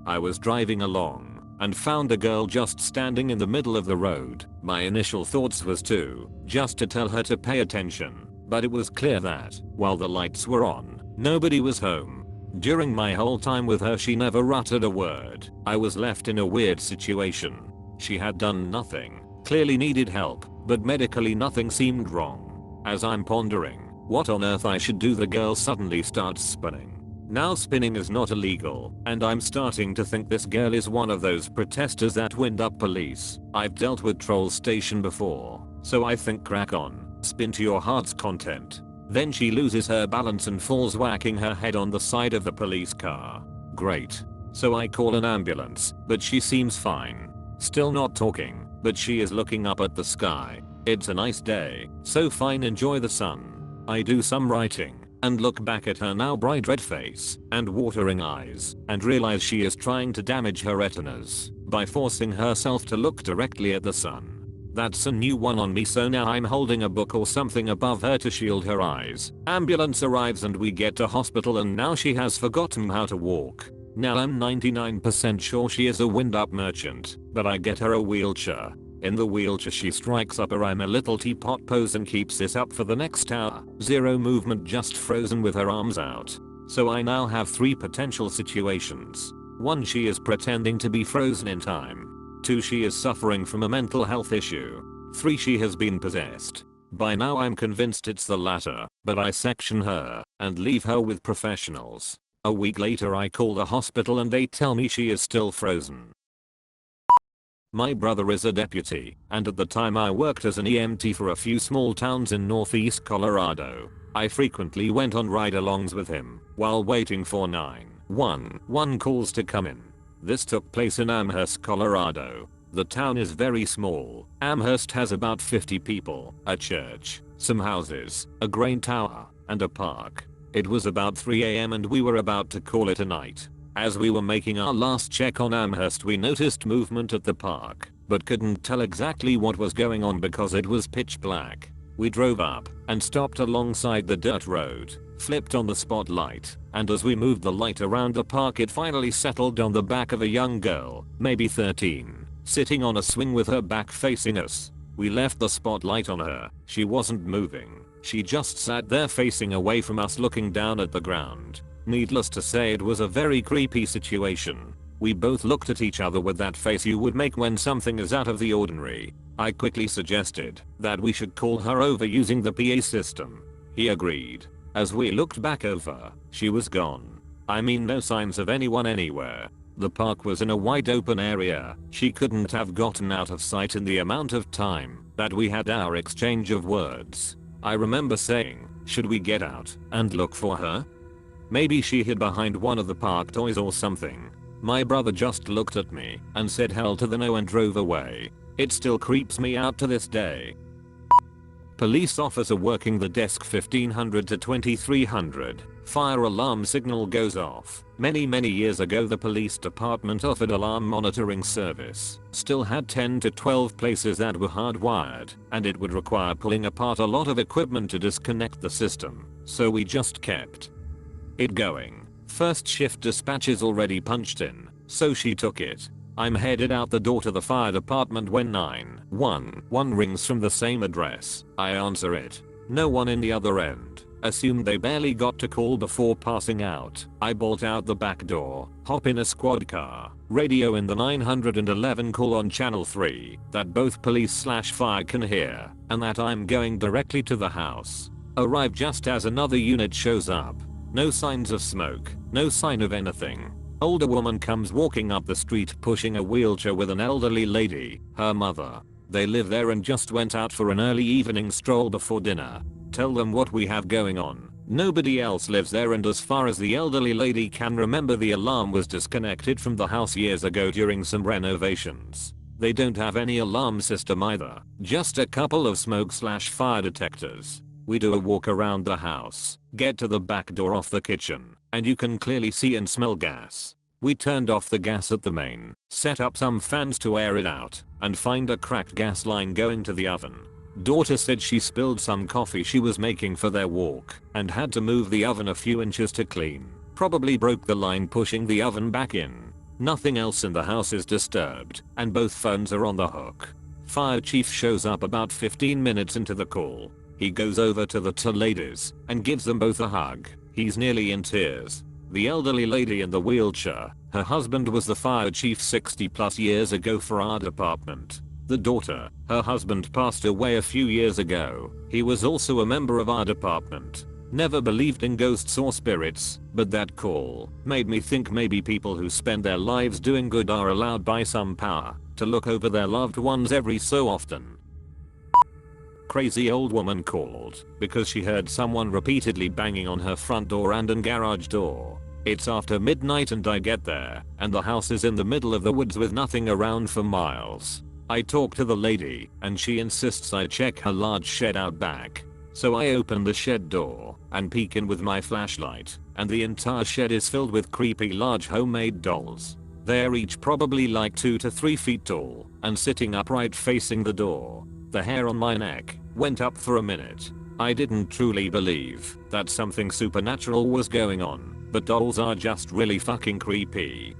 I was driving along and found a girl just standing in the middle of the road. My initial thoughts was just to tell her to pay attention, but it was clear that, while the lights were on, nobody was home. During my whole time with her she never uttered a word. I was left in a weird situation. She had done nothing, clearly needed help, but medically nothing seemed wrong. As I'm pondering what on earth I should do, the girl suddenly starts spinning. Now spinning is not illegal, and I'm starting to think this girl is one of those protesters that wind up police. I've dealt with Troll Station before, so I think crack on, spin to your heart's content. Then she loses her balance and falls, whacking her head on the side of the police car. Great. So I call an ambulance, but she seems fine. Still not talking, but she is looking up at the sky. It's a nice day, so fine, enjoy the sun. I do some writing and look back at her now bright red face and watering eyes and realize she is trying to damage her retinas by forcing herself to look directly at the sun. That's a new one on me, so now I'm holding a book or something above her to shield her eyes. Ambulance arrives and we get to hospital, and now she has forgotten how to walk. Now I'm 99% sure she is a wind-up merchant, but I get her a wheelchair. In the wheelchair she strikes up a I'm a little teapot pose and keeps it up for the next hour. Zero movement, just frozen with her arms out. So I now have 3 potential situations. 1, she is pretending to be frozen in time. 2, she is suffering from a mental health issue. 3, she has been possessed. By now I'm convinced it's the latter, but I section her and leave her with professionals. A week later I call the hospital and they tell me she is still frozen. My brother is a deputy, and at the time I worked as an EMT for a few small towns in northeast Colorado. I frequently went on ride-alongs with him while waiting for 911 calls to come in. This took place in Amherst, Colorado. The town is very small. Amherst has about 50 people, a church, some houses, a grain tower, and a park. It was about 3 AM and we were about to call it a night. As we were making our last check on Amherst, we noticed movement at the park, but couldn't tell exactly what was going on because it was pitch black. We drove up and stopped alongside the dirt road, flipped on the spotlight, and as we moved the light around the park it finally settled on the back of a young girl, maybe 13, sitting on a swing with her back facing us. We left the spotlight on her. She wasn't moving. She just sat there facing away from us, looking down at the ground. Needless to say, it was a very creepy situation. We both looked at each other with that face you would make when something is out of the ordinary. I quickly suggested that we should call her over using the PA system. He agreed. As we looked back over, she was gone. I mean, no signs of anyone anywhere. The park was in a wide open area. She couldn't have gotten out of sight in the amount of time that we had our exchange of words. I remember saying, should we get out and look for her? Maybe she hid behind one of the park toys or something. My brother just looked at me and said hell to the no and drove away. It still creeps me out to this day. Police officer working the desk 1500 to 2300. Fire alarm signal goes off. Many years ago the police department offered alarm monitoring service. Still had 10 to 12 places that were hardwired, and it would require pulling apart a lot of equipment to disconnect the system. So we just kept it going. First shift dispatch is already punched in, so she took it. I'm headed out the door to the fire department when 911 rings from the same address. I answer it. No one in the other end. Assumed they barely got to call before passing out. I bolt out the back door, hop in a squad car, radio in the 911 call on channel 3 that both police/fire can hear, and that I'm going directly to the house. Arrive just as another unit shows up. No signs of smoke, no sign of anything. Older woman comes walking up the street pushing a wheelchair with an elderly lady, her mother. They live there and just went out for an early evening stroll before dinner. Tell them what we have going on. Nobody else lives there, and as far as the elderly lady can remember, the alarm was disconnected from the house years ago during some renovations. They don't have any alarm system either, just a couple of smoke/fire detectors. We do a walk around the house, get to the back door off the kitchen, and you can clearly see and smell gas. We turned off the gas at the main, set up some fans to air it out, and find a cracked gas line going to the oven. Daughter said she spilled some coffee she was making for their walk, and had to move the oven a few inches to clean. Probably broke the line pushing the oven back in. Nothing else in the house is disturbed, and both phones are on the hook. Fire chief shows up about 15 minutes into the call. He goes over to the two ladies and gives them both a hug. He's nearly in tears. The elderly lady in the wheelchair, her husband was the fire chief 60 plus years ago for our department. The daughter, her husband passed away a few years ago. He was also a member of our department. Never believed in ghosts or spirits, but that call made me think maybe people who spend their lives doing good are allowed by some power to look over their loved ones every so often. Crazy old woman called because she heard someone repeatedly banging on her front door and garage door. It's after midnight and I get there, and the house is in the middle of the woods with nothing around for miles. I talk to the lady, and she insists I check her large shed out back. So I open the shed door and peek in with my flashlight, and the entire shed is filled with creepy large homemade dolls. They're each probably like 2 to 3 feet tall and sitting upright facing the door. The hair on my neck went up for a minute. I didn't truly believe that something supernatural was going on, but dolls are just really fucking creepy.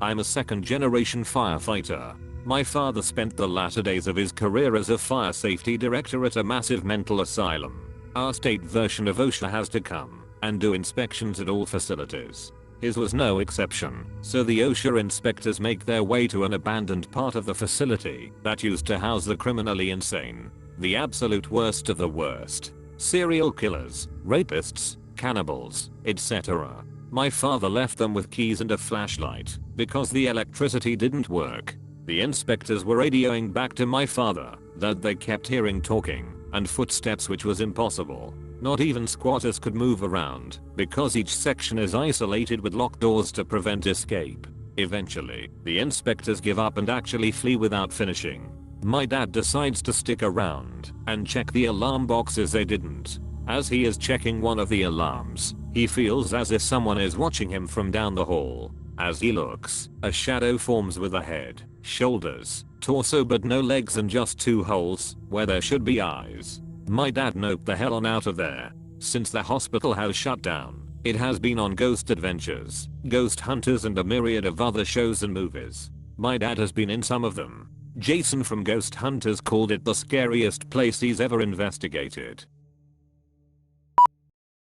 I'm a second generation firefighter. My father spent the latter days of his career as a fire safety director at a massive mental asylum. Our state version of OSHA has to come and do inspections at all facilities. His was no exception, so the OSHA inspectors make their way to an abandoned part of the facility that used to house the criminally insane. The absolute worst of the worst. Serial killers, rapists, cannibals, etc. My father left them with keys and a flashlight because the electricity didn't work. The inspectors were radioing back to my father that they kept hearing talking and footsteps, which was impossible. Not even squatters could move around because each section is isolated with locked doors to prevent escape. Eventually, the inspectors give up and actually flee without finishing. My dad decides to stick around and check the alarm boxes. They didn't. As he is checking one of the alarms, he feels as if someone is watching him from down the hall. As he looks, a shadow forms with a head, shoulders, torso but no legs and just 2 holes where there should be eyes. My dad noped the hell on out of there. Since the hospital has shut down, it has been on Ghost Adventures, Ghost Hunters and a myriad of other shows and movies. My dad has been in some of them. Jason from Ghost Hunters called it the scariest place he's ever investigated.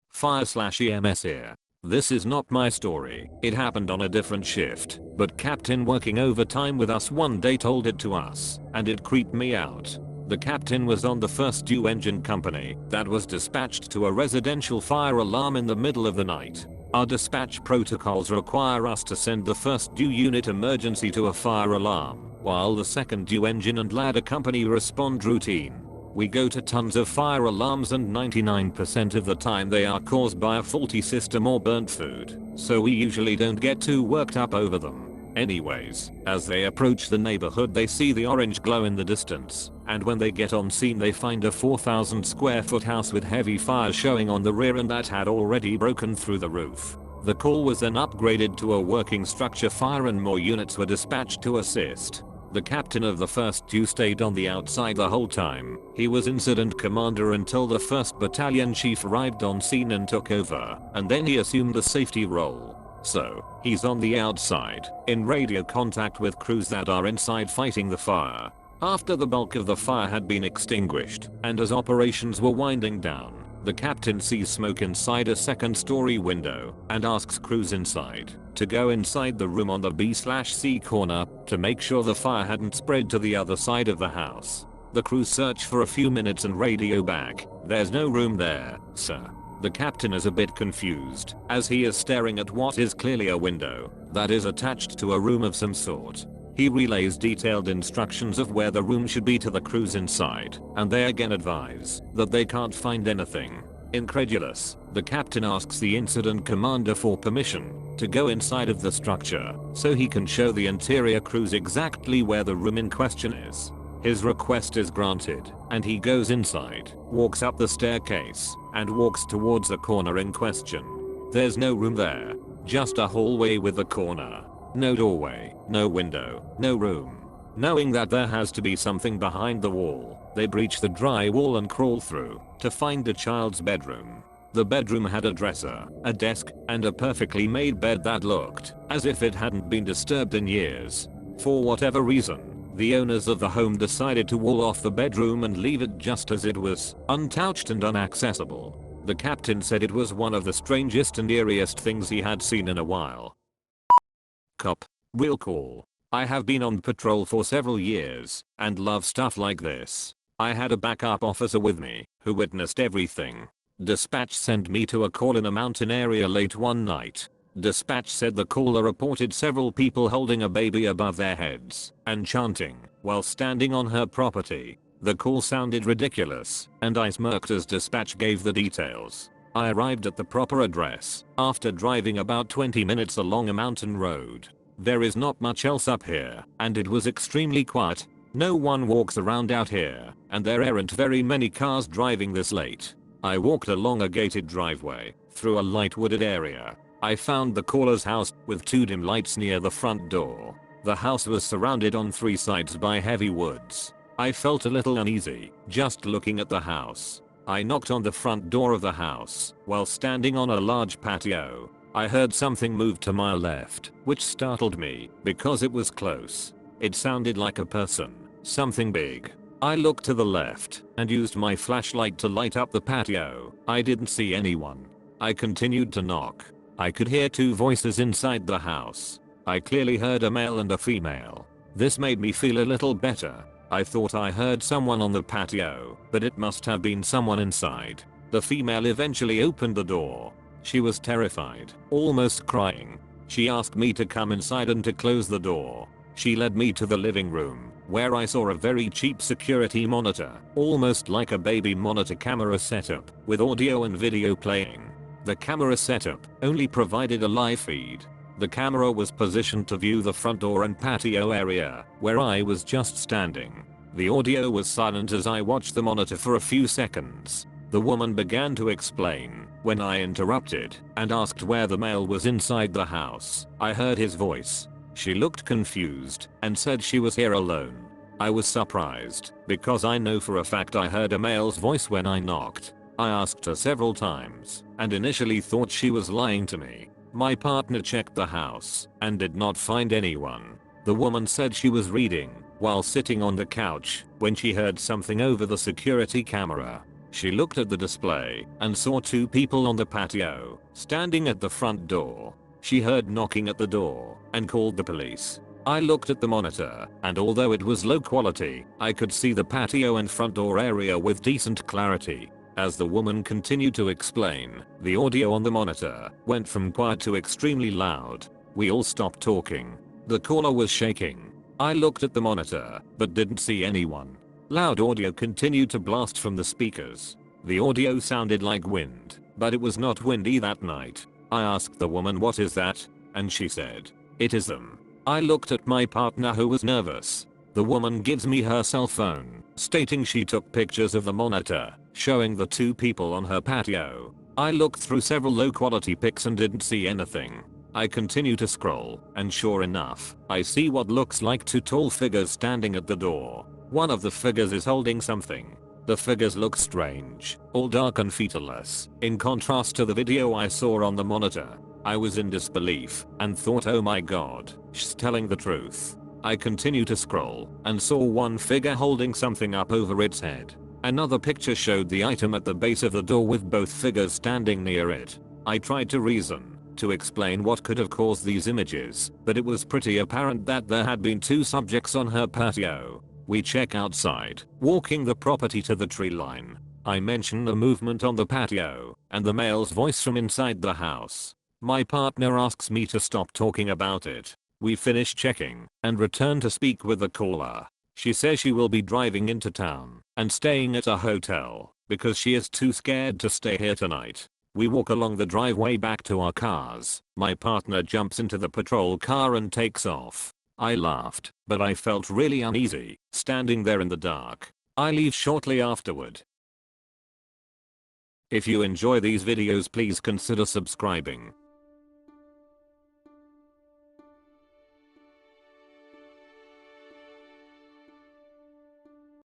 Fire/EMS here. This is not my story. It happened on a different shift, but captain working overtime with us one day told it to us, and it creeped me out. The captain was on the first due engine company that was dispatched to a residential fire alarm in the middle of the night. Our dispatch protocols require us to send the first due unit emergency to a fire alarm, while the second due engine and ladder company respond routine. We go to tons of fire alarms and 99% of the time they are caused by a faulty system or burnt food, so we usually don't get too worked up over them. Anyways, as they approach the neighborhood they see the orange glow in the distance, and when they get on scene they find a 4,000 square foot house with heavy fire showing on the rear and that had already broken through the roof. The call was then upgraded to a working structure fire and more units were dispatched to assist. The captain of the first due stayed on the outside the whole time. He was incident commander until the 1st battalion chief arrived on scene and took over, and then he assumed the safety role. So, he's on the outside, in radio contact with crews that are inside fighting the fire. After the bulk of the fire had been extinguished, and as operations were winding down, the captain sees smoke inside a second-story window and asks crews inside to go inside the room on the B/C corner to make sure the fire hadn't spread to the other side of the house. The crews search for a few minutes and radio back, "There's no room there, sir." The captain is a bit confused as he is staring at what is clearly a window that is attached to a room of some sort. He relays detailed instructions of where the room should be to the crews inside, and they again advise that they can't find anything. Incredulous, the captain asks the incident commander for permission to go inside of the structure so he can show the interior crews exactly where the room in question is. His request is granted, and he goes inside, walks up the staircase, and walks towards the corner in question. There's no room there, just a hallway with a corner. No doorway, no window, no room. Knowing that there has to be something behind the wall, they breach the drywall and crawl through to find a child's bedroom. The bedroom had a dresser, a desk, and a perfectly made bed that looked as if it hadn't been disturbed in years. For whatever reason, the owners of the home decided to wall off the bedroom and leave it just as it was, untouched and inaccessible. The captain said it was one of the strangest and eeriest things he had seen in a while. Cop. Real cool. I have been on patrol for several years and love stuff like this. I had a backup officer with me who witnessed everything. Dispatch sent me to a call in a mountain area late one night. Dispatch said the caller reported several people holding a baby above their heads and chanting while standing on her property. The call sounded ridiculous, and I smirked as dispatch gave the details. I arrived at the proper address after driving about 20 minutes along a mountain road. There is not much else up here, and it was extremely quiet. No one walks around out here, and there aren't very many cars driving this late. I walked along a gated driveway, through a light wooded area. I found the caller's house with 2 dim lights near the front door. The house was surrounded on 3 sides by heavy woods. I felt a little uneasy just looking at the house. I knocked on the front door of the house while standing on a large patio. I heard something move to my left, which startled me because it was close. It sounded like a person, something big. I looked to the left and used my flashlight to light up the patio. I didn't see anyone. I continued to knock. I could hear 2 voices inside the house. I clearly heard a male and a female. This made me feel a little better. I thought I heard someone on the patio, but it must have been someone inside. The female eventually opened the door. She was terrified, almost crying. She asked me to come inside and to close the door. She led me to the living room, where I saw a very cheap security monitor, almost like a baby monitor camera setup, with audio and video playing. The camera setup only provided a live feed. The camera was positioned to view the front door and patio area, where I was just standing. The audio was silent as I watched the monitor for a few seconds. The woman began to explain when I interrupted and asked where the male was inside the house. I heard his voice. She looked confused and said she was here alone. I was surprised because I know for a fact I heard a male's voice when I knocked. I asked her several times and initially thought she was lying to me. My partner checked the house and did not find anyone. The woman said she was reading while sitting on the couch when she heard something over the security camera. She looked at the display and saw 2 people on the patio, standing at the front door. She heard knocking at the door and called the police. I looked at the monitor, and although it was low quality, I could see the patio and front door area with decent clarity. As the woman continued to explain, the audio on the monitor went from quiet to extremely loud. We all stopped talking. The caller was shaking. I looked at the monitor, but didn't see anyone. Loud audio continued to blast from the speakers. The audio sounded like wind, but it was not windy that night. I asked the woman, "What is that?" and she said, "It is them." I looked at my partner who was nervous. The woman gives me her cell phone, stating she took pictures of the monitor, showing the 2 people on her patio. I looked through several low quality pics and didn't see anything. I continue to scroll, and sure enough, I see what looks like 2 tall figures standing at the door. One of the figures is holding something. The figures look strange, all dark and featureless, in contrast to the video I saw on the monitor. I was in disbelief and thought, oh my god, she's telling the truth. I continue to scroll and saw one figure holding something up over its head. Another picture showed the item at the base of the door with both figures standing near it. I tried to reason, to explain what could have caused these images, but it was pretty apparent that there had been 2 subjects on her patio. We check outside, walking the property to the tree line. I mention a movement on the patio, and the male's voice from inside the house. My partner asks me to stop talking about it. We finish checking, and return to speak with the caller. She says she will be driving into town, and staying at a hotel, because she is too scared to stay here tonight. We walk along the driveway back to our cars. My partner jumps into the patrol car and takes off. I laughed, but I felt really uneasy, standing there in the dark. I leave shortly afterward. If you enjoy these videos, please consider subscribing.